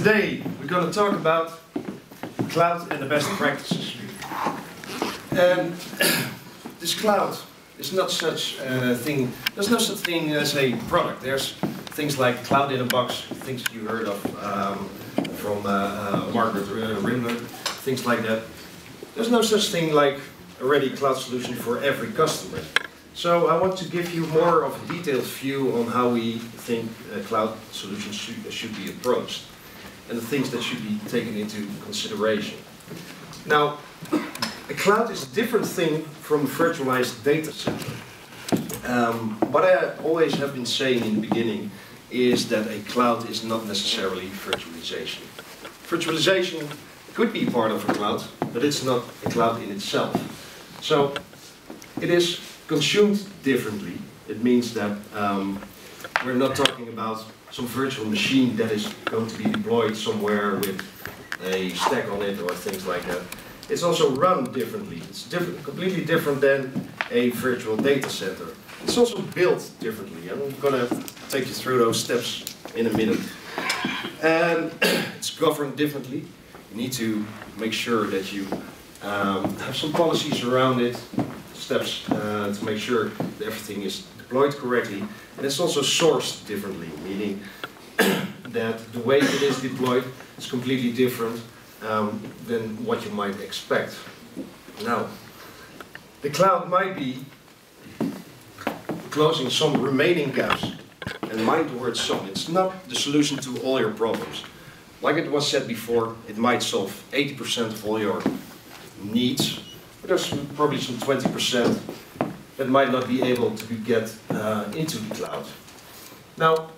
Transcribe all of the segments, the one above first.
Today we're going to talk about cloud and the best practices. And this cloud is not such a thing, there's no such thing as a product. There's things like cloud in a box, things you heard of from Margaret Rimler, things like that. There's no such thing like a ready cloud solution for every customer. So I want to give you more of a detailed view on how we think cloud solutions should be approached and the things that should be taken into consideration. Now, a cloud is a different thing from a virtualized data center. What I always have been saying in the beginning is that a cloud is not necessarily virtualization. Virtualization could be part of a cloud, but it's not a cloud in itself. So it is consumed differently. It means that we're not talking about some virtual machine that is going to be deployed somewhere with a stack on it or things like that. It's also run differently. It's completely different than a virtual data center. It's also built differently. I'm going to take you through those steps in a minute. And it's governed differently. You need to make sure that you have some policies around it, steps to make sure that everything is deployed correctly. And it's also sourced differently, meaning that the way it is deployed is completely different than what you might expect. Now, the cloud might be closing some remaining gaps, and mind the word some. It's not the solution to all your problems. Like it was said before, it might solve 80% of all your needs, but there's probably some 20% that might not be able to get into the cloud. Now,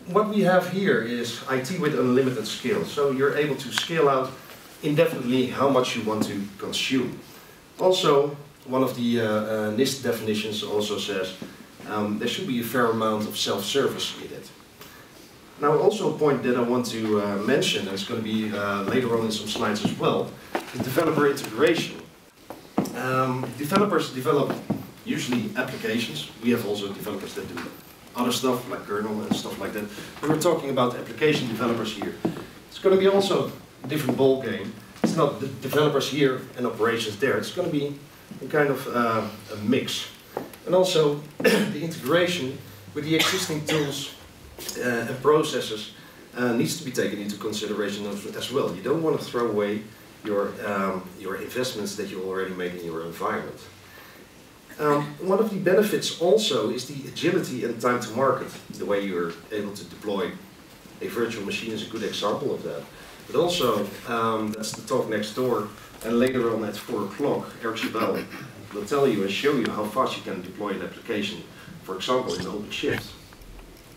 what we have here is IT with unlimited scale. So you're able to scale out indefinitely how much you want to consume. Also, one of the NIST definitions also says there should be a fair amount of self-service in it. Now, also a point that I want to mention, and it's going to be later on in some slides as well, is developer integration. Developers develop usually applications. We have also developers that do other stuff like kernel and stuff like that. But we're talking about application developers here. It's going to be also a different ball game. It's not the developers here and operations there. It's going to be a kind of a mix. And also the integration with the existing tools and processes needs to be taken into consideration as well. You don't want to throw away your investments that you already made in your environment. One of the benefits also is the agility and time to market. The way you're able to deploy a virtual machine is a good example of that. But also, that's the talk next door, and later on at 4 o'clock, Eric Chabel will tell you and show you how fast you can deploy an application. For example, in OpenShift.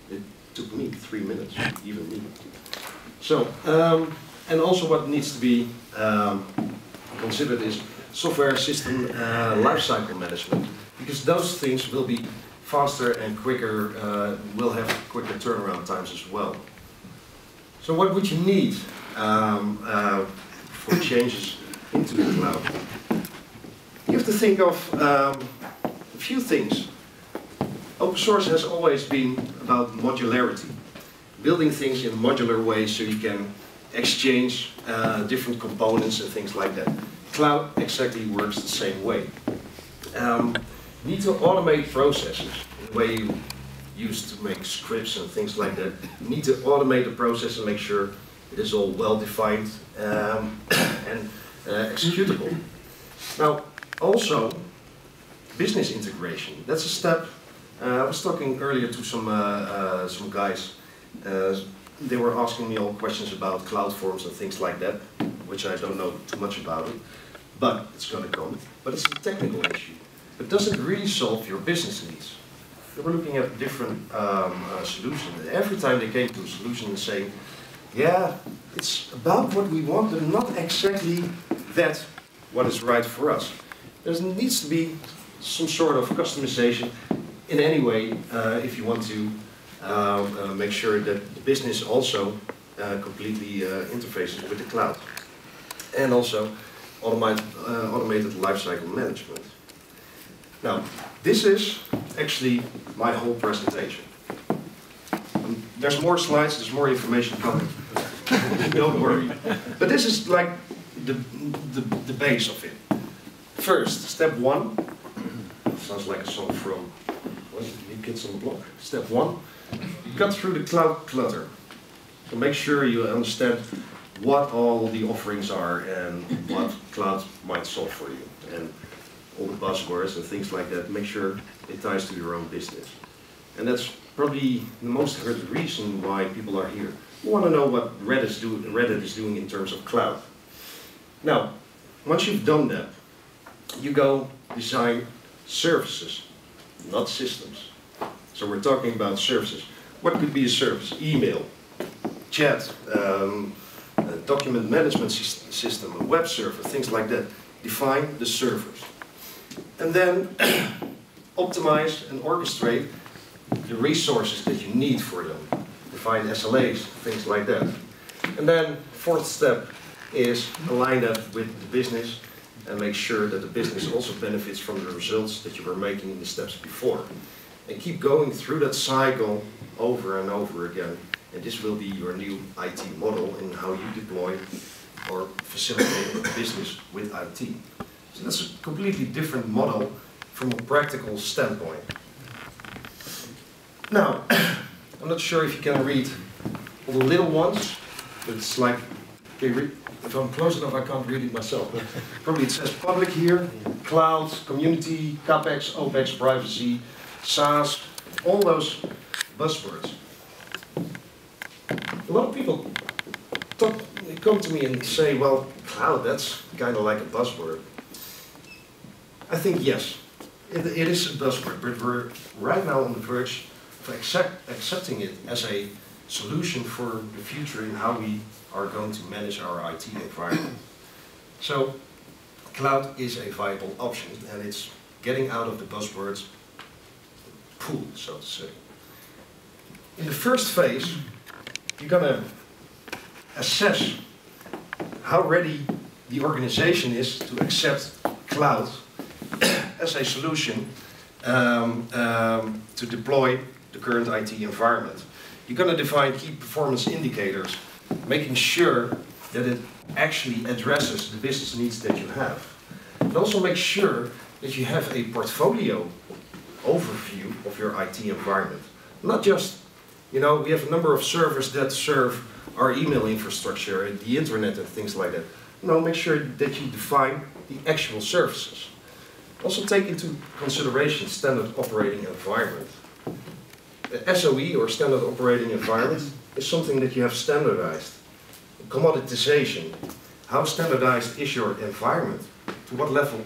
It took me 3 minutes, even me. So, and also what needs to be considered is software system lifecycle management, because those things will be faster and quicker, will have quicker turnaround times as well. So what would you need for changes into the cloud? You have to think of a few things. Open source has always been about modularity, building things in a modular way so you can exchange different components and things like that. Cloud exactly works the same way. You need to automate processes in the way you used to make scripts and things like that. You need to automate the process and make sure it is all well defined and executable. Now, also business integration. That's a step. I was talking earlier to some guys. They were asking me all questions about cloud forms and things like that, which I don't know too much about it, but it's going to come. But it's a technical issue. It doesn't really solve your business needs. They were looking at different solutions. Every time they came to a solution and saying, yeah, it's about what we want, but not exactly that what is right for us. There needs to be some sort of customization in any way if you want to make sure that the business also completely interfaces with the cloud. And also automated lifecycle management. Now, this is actually my whole presentation. There's more slides, there's more information coming. Don't worry. But this is like the base of it. First, step one. Sounds like a song from New Kids on the Block. Step one, cut through the cloud clutter. So make sure you understand what all the offerings are and what cloud might solve for you. And all the buzzwords and things like that, make sure it ties to your own business. And that's probably the most heard reason why people are here. You want to know what Reddit is doing in terms of cloud. Now, once you've done that, you go design services, not systems. So we're talking about services. What could be a service? Email, chat, a document management system, a web server, things like that. Define the servers. And then optimize and orchestrate the resources that you need for them. Define SLAs, things like that. And then fourth step is align that with the business and make sure that the business also benefits from the results that you were making in the steps before. And keep going through that cycle over and over again. And this will be your new IT model in how you deploy or facilitate a business with IT. So that's a completely different model from a practical standpoint. Now, I'm not sure if you can read all the little ones, but it's like, can you read? If I'm close enough, I can't read it myself. But probably it says public here, cloud, community, CapEx, OpEx, privacy, SaaS, all those buzzwords. A lot of people come to me and say, well, cloud, that's kind of like a buzzword. I think yes, it is a buzzword, but we're right now on the verge of accepting it as a solution for the future in how we are going to manage our IT environment. So, cloud is a viable option, and it's getting out of the buzzwords pool, so to say. In the first phase, you're going to assess how ready the organization is to accept cloud as a solution to deploy the current IT environment. You're going to define key performance indicators, making sure that it actually addresses the business needs that you have. And also make sure that you have a portfolio overview of your IT environment. Not just, we have a number of servers that serve our email infrastructure and the internet and things like that. No, make sure that you define the actual services. Also take into consideration standard operating environment. The SOE, or standard operating environment, is something that you have standardized. Commoditization. How standardized is your environment? To what level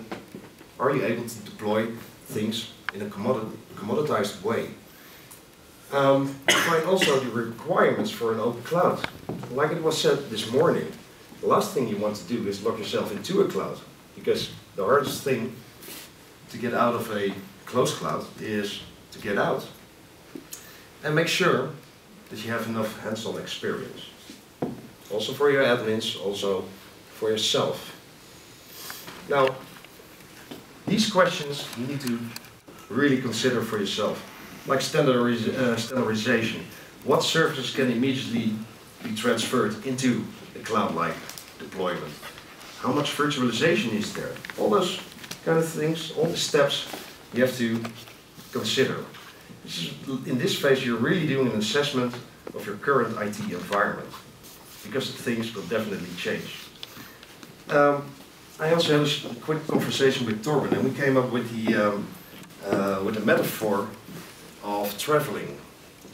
are you able to deploy things in a commoditized way? Define also the requirements for an open cloud. Like it was said this morning, the last thing you want to do is lock yourself into a cloud, because the hardest thing to get out of a closed cloud is to get out. And make sure that you have enough hands-on experience. Also for your admins, also for yourself. Now, these questions you need to really consider for yourself. Like standardization. What services can immediately be transferred into a cloud-like deployment? How much virtualization is there? All those kind of things, all the steps you have to consider. In this phase, you're really doing an assessment of your current IT environment, because things will definitely change. I also had a quick conversation with Torben, and we came up with the metaphor of traveling.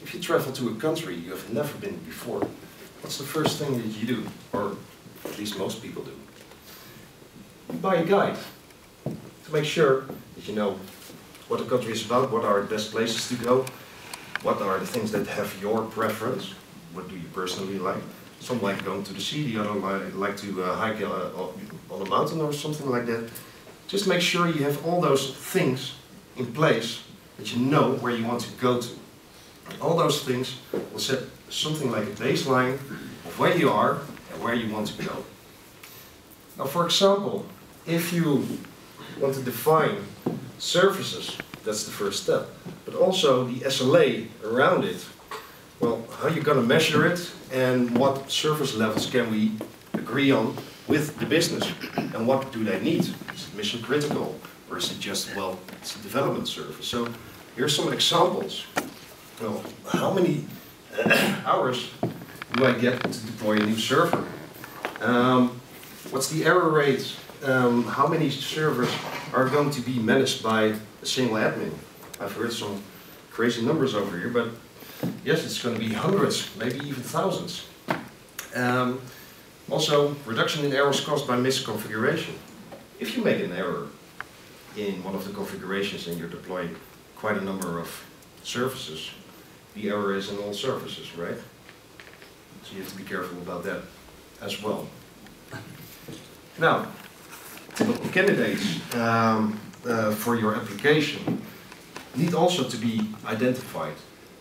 If you travel to a country you have never been before, what's the first thing that you do? Or at least most people do. You buy a guide to make sure that you know what the country is about, what are the best places to go, what are the things that have your preference, what do you personally like. Some like going to the sea, the other like to hike on a mountain or something like that. Just make sure you have all those things in place that you know where you want to go to. All those things will set something like a baseline of where you are and where you want to go. Now, for example, if you want to define services, that's the first step, but also the SLA around it. well, how are you going to measure it, and what service levels can we agree on with the business, and what do they need? Is it mission critical, or is it just, well, it's a development service? So here's some examples. Well, how many hours do I get to deploy a new server? What's the error rate? How many servers are going to be managed by a single admin? I've heard some crazy numbers over here, but yes, it's going to be hundreds, maybe even thousands. Also, reduction in errors caused by misconfiguration. If you make an error in one of the configurations and you're deploying quite a number of services, the error is in all services, right? So you have to be careful about that as well. Now, typical candidates for your application need also to be identified.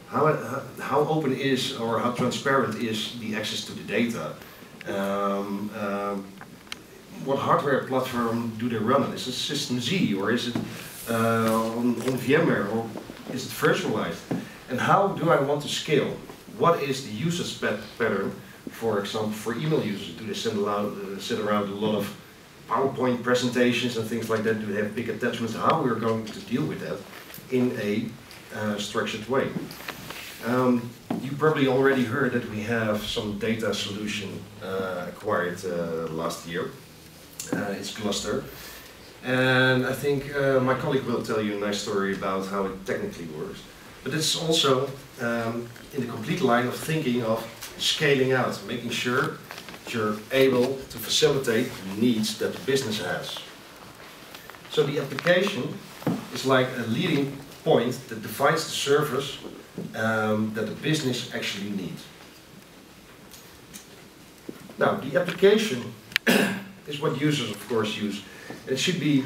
How open is, or how transparent is the access to the data? What hardware platform do they run on? Is it System Z, or is it on VMware, or is it virtualized? And how do I want to scale? What is the usage pattern, for example, for email users? Do they sit around a lot of PowerPoint presentations and things like that? Do they have big attachments? How we're going to deal with that in a structured way? You probably already heard that we have some data solution acquired last year. It's Cluster. And I think my colleague will tell you a nice story about how it technically works. But it's also in the complete line of thinking of scaling out, making sure that you're able to facilitate the needs that the business has. So the application is like a leading point that defines the service that the business actually needs. Now, the application is what users, of course, use. It should be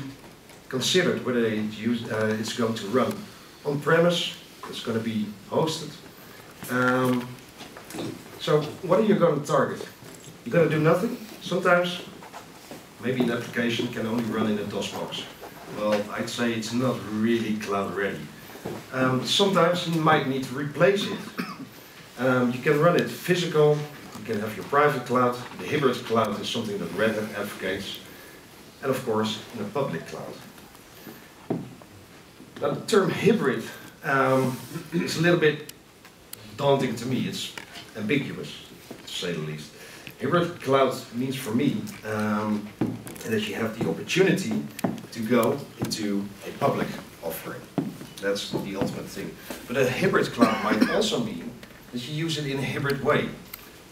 considered whether it's going to run on-premise, it's going to be hosted. So, what are you going to target? You're going to do nothing? Sometimes, maybe an application can only run in a DOS box. Well, I'd say it's not really cloud ready. Sometimes you might need to replace it. You can run it physical, you can have your private cloud. The hybrid cloud is something that Red Hat advocates. And of course, in a public cloud. Now the term hybrid is a little bit daunting to me. It's ambiguous, to say the least. Hybrid cloud means for me that you have the opportunity to go into a public offering. That's the ultimate thing. But a hybrid cloud might also mean that you use it in a hybrid way.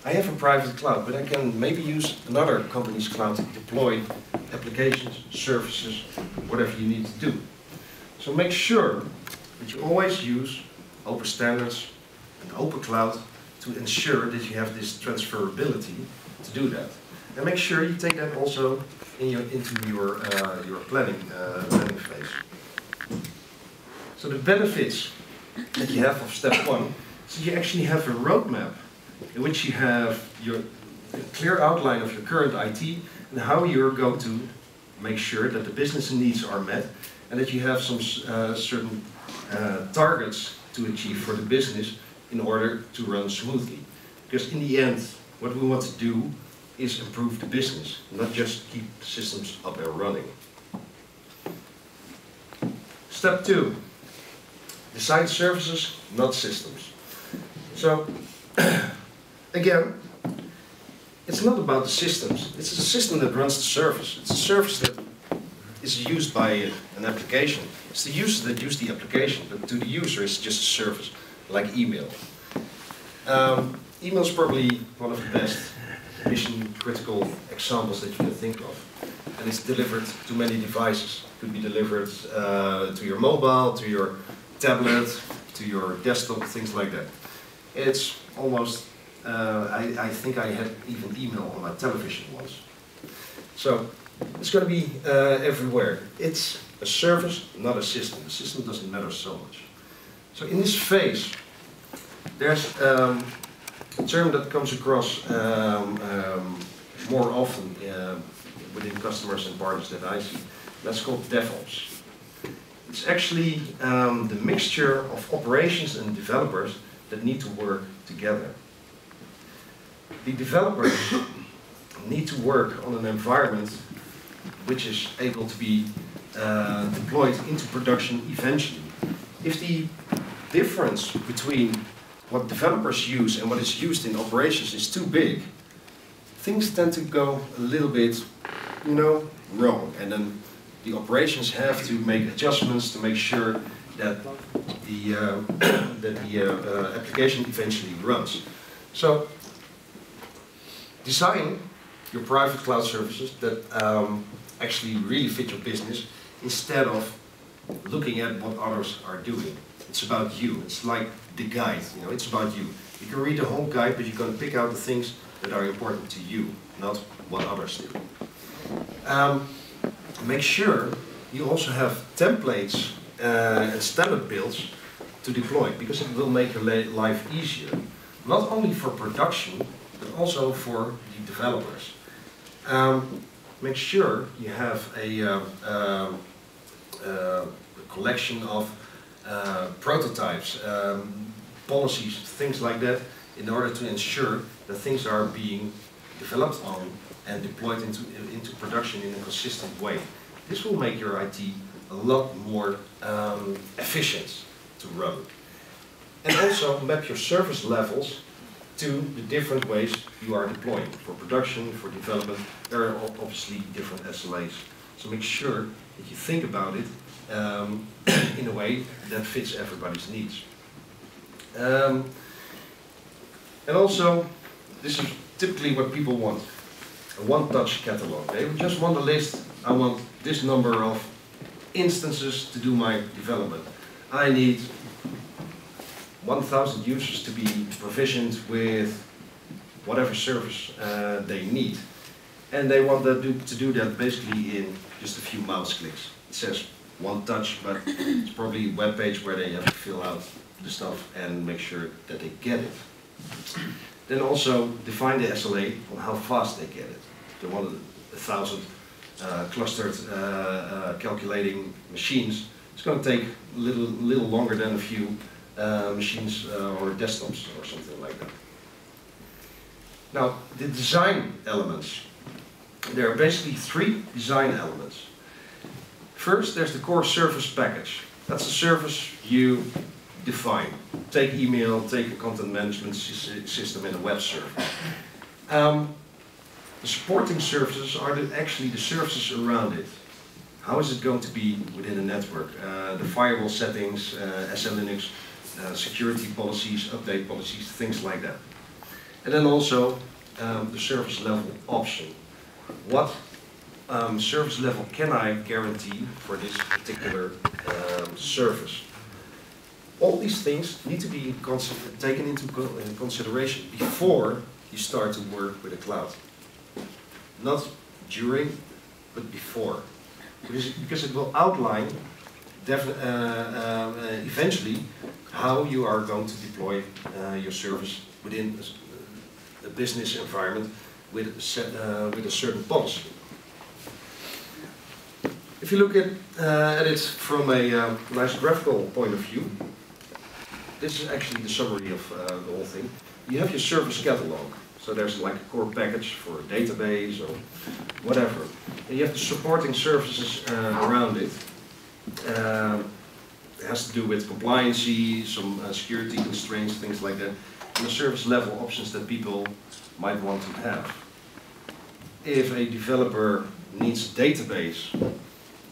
I have a private cloud, but I can maybe use another company's cloud to deploy applications, services, whatever you need to do. So make sure that you always use open standards and open cloud to ensure that you have this transferability to do that. And make sure you take that also into your planning phase. So the benefits that you have of step one is that you actually have a roadmap in which you have your clear outline of your current IT and how you're going to make sure that the business needs are met and that you have some certain targets to achieve for the business in order to run smoothly. Because in the end, what we want to do is improve the business, not just keep the systems up and running. Step two, design services, not systems. So, again, it's not about the systems. It's a system that runs the service. It's a service that is used by an application. It's the user that uses the application, but to the user it's just a service, like email. Email is probably one of the best mission-critical examples that you can think of. And it's delivered to many devices. It could be delivered to your mobile, to your tablet, to your desktop, things like that. It's almost, I think I had even email on my television once. So, it's going to be everywhere. It's a service, not a system. The system doesn't matter so much. So in this phase, there's a term that comes across more often within customers and partners that I see. That's called DevOps. It's actually the mixture of operations and developers that need to work together. The developers need to work on an environment which is able to be deployed into production eventually. If the difference between what developers use and what is used in operations is too big, things tend to go a little bit, wrong. And then the operations have to make adjustments to make sure that the application eventually runs. So, design your private cloud services that actually really fit your business instead of looking at what others are doing. It's about you. It's like the guide. It's about you. You can read the whole guide, but you're going to pick out the things that are important to you, not what others do. Make sure you also have templates and standard builds to deploy, because it will make your life easier, not only for production, but also for the developers. Make sure you have a collection of prototypes, policies, things like that, in order to ensure that things are being developed on and deployed into production in a consistent way. This will make your IT a lot more efficient to run. And also map your service levels to the different ways you are deploying. For production, for development, there are obviously different SLAs. So make sure that you think about it in a way that fits everybody's needs. And also, this is typically what people want. A one-touch catalog. They just want a list. I want this number of instances to do my development. I need 1,000 users to be provisioned with whatever service they need. And they want to do that basically in just a few mouse clicks. It says one touch, but it's probably a web page where they have to fill out the stuff and make sure that they get it. Then also define the SLA on how fast they get it. They want 1,000 clustered calculating machines. It's going to take a little longer than a few machines or desktops or something like that. Now, the design elements. There are basically 3 design elements. First, there's the core service package. That's a service you define. Take email, take a content management system and a web server. The supporting services are actually the services around it. How is it going to be within the network? The firewall settings, SL-Linux, security policies, update policies, things like that. And then also the service level option. What service level can I guarantee for this particular service? All these things need to be taken into consideration before you start to work with a cloud. Not during, but before. Because it will outline eventually how you are going to deploy your service within a business environment with a certain policy. If you look at it from a nice graphical point of view, this is actually the summary of the whole thing. You have your service catalog. So there's like a core package for a database or whatever. And you have the supporting services around it. It has to do with compliancy, some security constraints, things like that. And the service level options that people might want to have. If a developer needs a database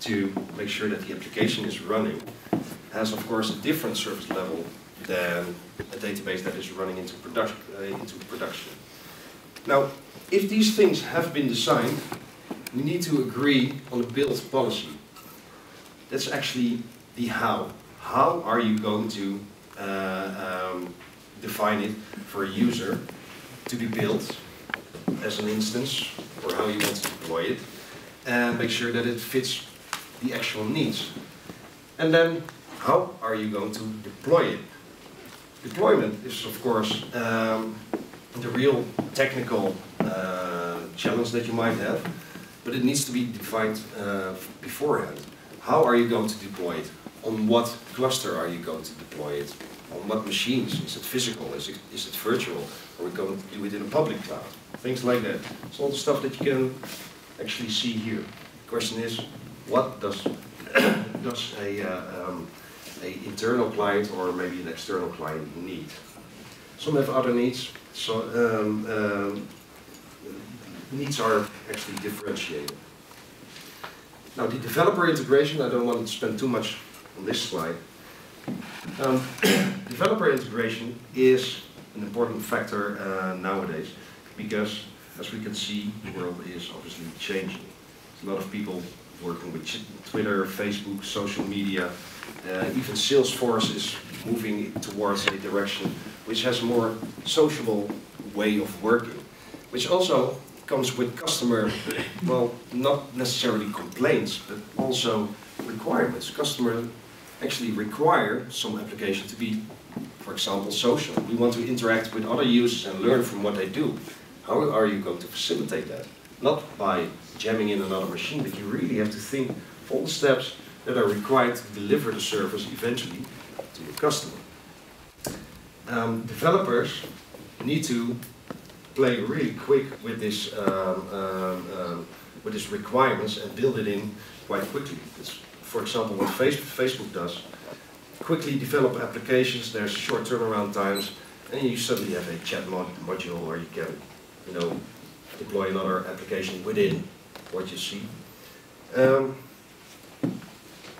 to make sure that the application is running, has of course a different service level than a database that is running into production. Now, if these things have been designed, we need to agree on a build policy. That's actually the how. How are you going to define it for a user to be built as an instance, or how you want to deploy it, and make sure that it fits the actual needs. And then, how are you going to deploy it? Deployment is, of course, the real technical challenge that you might have, but it needs to be defined beforehand. How are you going to deploy it? On what cluster are you going to deploy it? On what machines? Is it physical? Is it virtual? Or are we going to do it in a public cloud? Things like that. It's all the stuff that you can actually see here. The question is, what does a internal client or maybe an external client need? Some have other needs. So needs are actually differentiated. Now the developer integration, I don't want to spend too much on this slide. Developer integration is an important factor nowadays because, as we can see, the world is obviously changing. There's a lot of people working with Twitter, Facebook, social media, even Salesforce is moving towards a direction which has a more sociable way of working, which also comes with customer, well, not necessarily complaints, but also requirements. Customers actually require some application to be, for example, social. We want to interact with other users and learn from what they do. How are you going to facilitate that? Not by jamming in another machine, but you really have to think of all the steps that are required to deliver the service eventually to your customer. Developers need to play really quick with this requirements and build it in quite quickly. It's, for example, what Facebook does. Quickly develop applications. There's short turnaround times, and you suddenly have a chat module where you can, you know, deploy another application within what you see.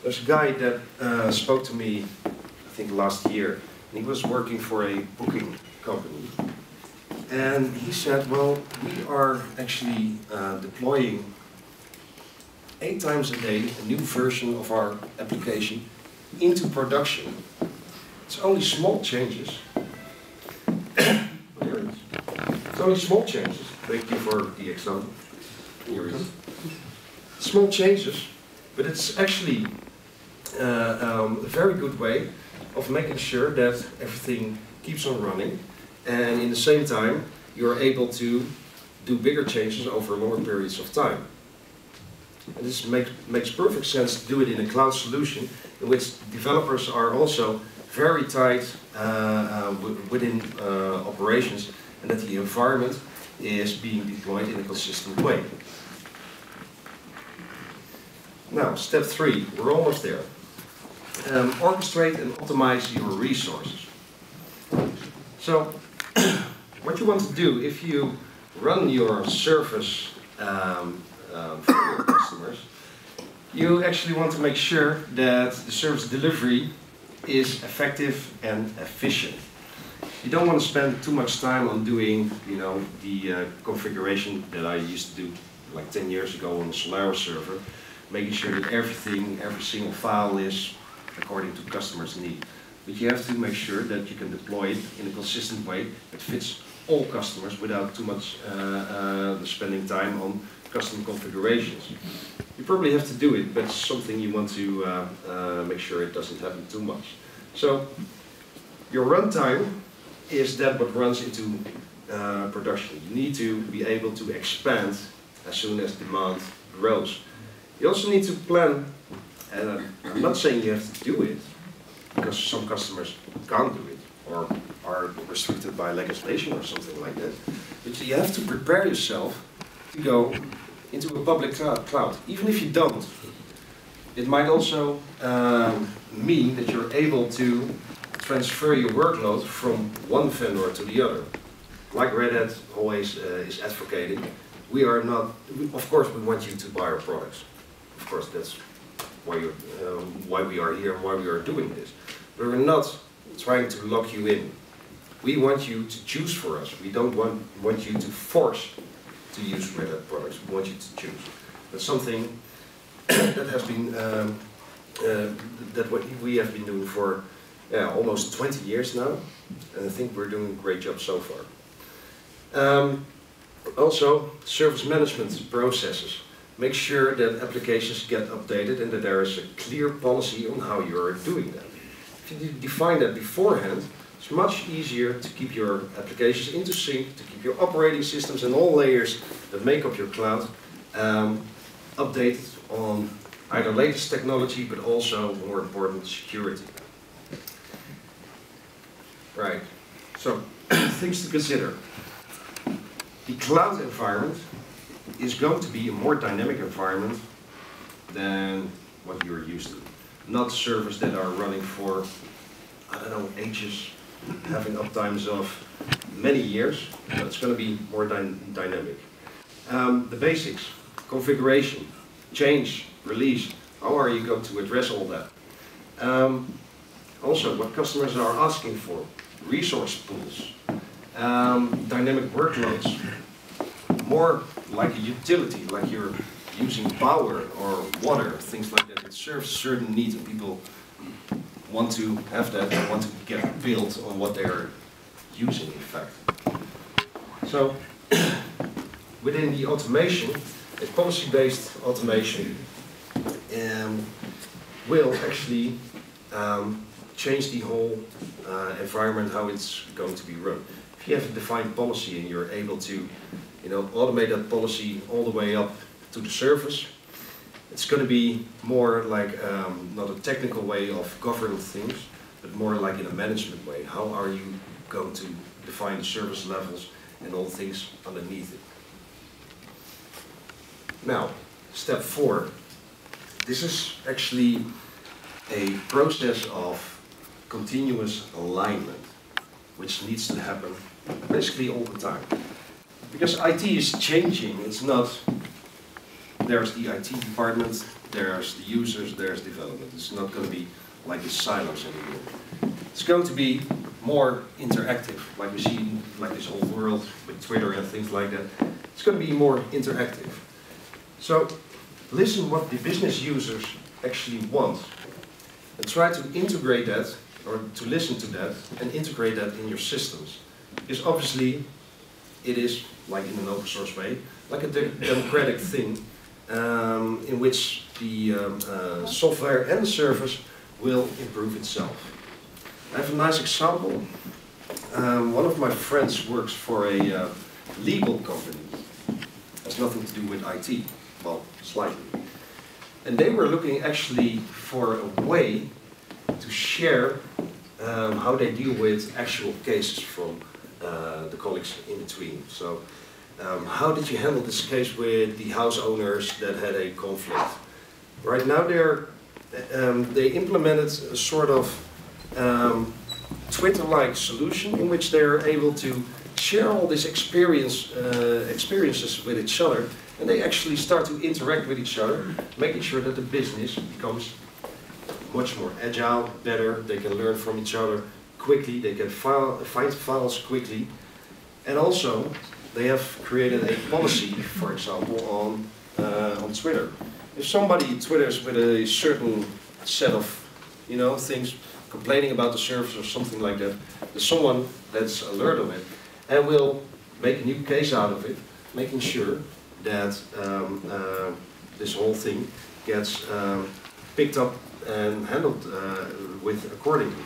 There's a guy that spoke to me, I think last year, and he was working for a booking company. And he said, well, we are actually deploying 8 times a day a new version of our application into production. It's only small changes. There it is. It's only small changes. Thank you for the example. Here it is. Small changes, but it's actually a very good way of making sure that everything keeps on running, and in the same time you're able to do bigger changes over longer periods of time. And this makes perfect sense to do it in a cloud solution in which developers are also very tight within operations, and that the environment is being deployed in a consistent way. Now, step 3, we're almost there. Orchestrate and optimize your resources. So, what you want to do if you run your service for your customers, you actually want to make sure that the service delivery is effective and efficient. You don't want to spend too much time on doing, you know, the configuration that I used to do like 10 years ago on the Solaris server, making sure that everything, every single file is according to customers' need. But you have to make sure that you can deploy it in a consistent way that fits all customers without too much spending time on custom configurations. You probably have to do it, but it's something you want to make sure it doesn't happen too much. So your runtime is that what runs into production. You need to be able to expand as soon as demand grows. You also need to plan, and I'm not saying you have to do it, because some customers can't do it or are restricted by legislation or something like that. But you have to prepare yourself to go into a public cloud. Even if you don't, it might also mean that you're able to transfer your workload from one vendor to the other. Like Red Hat always is advocating, we are not, of course we want you to buy our products. Of course that's why we are here and why we are doing this. But we're not trying to lock you in. We want you to choose for us. We don't want you to force to use Red Hat products. We want you to choose. That's something that has been what we have been doing for almost 20 years now, and I think we're doing a great job so far. Also, service management processes. Make sure that applications get updated and that there is a clear policy on how you're doing that. If you define that beforehand, it's much easier to keep your applications into sync, to keep your operating systems and all layers that make up your cloud updated on either latest technology, but also, more important, security. Right. So, things to consider. The cloud environment is going to be a more dynamic environment than what you're used to. Not servers that are running for, I don't know, ages, having uptimes of many years, but it's going to be more dynamic. The basics, configuration, change, release, how are you going to address all that? Also, what customers are asking for, resource pools, dynamic workloads, more like a utility, like you're using power or water, things like that. It serves certain needs and people want to have that and want to get built on what they're using in fact. So within the automation, a policy-based automation will actually change the whole environment, how it's going to be run. If you have a defined policy and you're able to automate that policy all the way up to the service, it's going to be more like not a technical way of governing things, but more like in a management way. How are you going to define the service levels and all things underneath it? Now, step 4. This is actually a process of continuous alignment, which needs to happen basically all the time. Because IT is changing, it's not, there's the IT department, there's the users, there's development. It's not going to be like the silos anymore. It's going to be more interactive, like we see like this whole world with Twitter and things like that. It's going to be more interactive. So listen what the business users actually want and try to integrate that, or to listen to that and integrate that in your systems. Because obviously it is, like in an open source way, like a democratic thing in which the software and the service will improve itself. I have a nice example. One of my friends works for a legal company. Has nothing to do with IT, well, slightly. And they were looking actually for a way to share how they deal with actual cases from the colleagues in between. So, how did you handle this case with the house owners that had a conflict? Right now they implemented a sort of Twitter-like solution in which they're able to share all these experiences with each other, and they actually start to interact with each other, making sure that the business becomes much more agile, better. They can learn from each other quickly, they can find files quickly, and also they have created a policy, for example, on Twitter. If somebody twitters with a certain set of things, complaining about the service or something like that, there's someone that's alert of it and will make a new case out of it, making sure that this whole thing gets picked up and handled with accordingly.